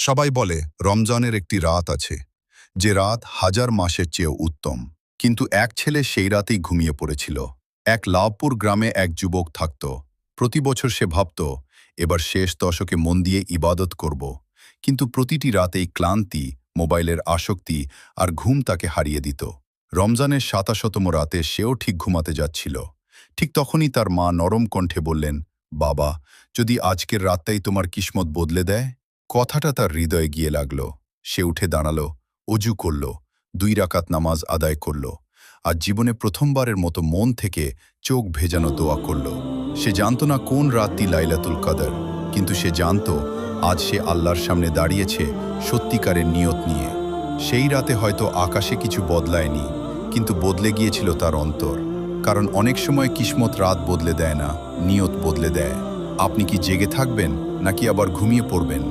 সবাই বলে রমজানের একটি রাত আছে, যে রাত হাজার মাসের চেয়েও উত্তম। কিন্তু এক ছেলে সেই রাতেই ঘুমিয়ে পড়েছিল। এক লাভপুর গ্রামে এক যুবক থাকত। প্রতি বছর সে ভাবত, এবার শেষ দশকে মন দিয়ে ইবাদত করব। কিন্তু প্রতিটি রাতেই ক্লান্তি, মোবাইলের আসক্তি আর ঘুম তাকে হারিয়ে দিত। রমজানের ২৭তম রাতে সেও ঠিক ঘুমাতে যাচ্ছিল। ঠিক তখনই তার মা নরম কণ্ঠে বললেন, বাবা, যদি আজকের রাতটাই তোমার কিসমত বদলে দেয়। কথাটা তার হৃদয়ে গিয়ে লাগল। সে উঠে দাঁড়ালো, অজু করল, ২ রাকাত নামাজ আদায় করল, আর জীবনে প্রথমবারের মতো মন থেকে চোখ ভেজানো দোয়া করল। সে জানত না কোন রাতটি লাইলাতুল কদর, কিন্তু সে জানত আজ সে আল্লাহর সামনে দাঁড়িয়েছে সত্যিকারের নিয়ত নিয়ে। সেই রাতে হয়তো আকাশে কিছু বদলায়নি, কিন্তু বদলে গিয়েছিল তার অন্তর। কারণ অনেক সময় কিসমত রাত বদলে দেয় না, নিয়ত বদলে দেয়। আপনি কি জেগে থাকবেন নাকি আবার ঘুমিয়ে পড়বেন?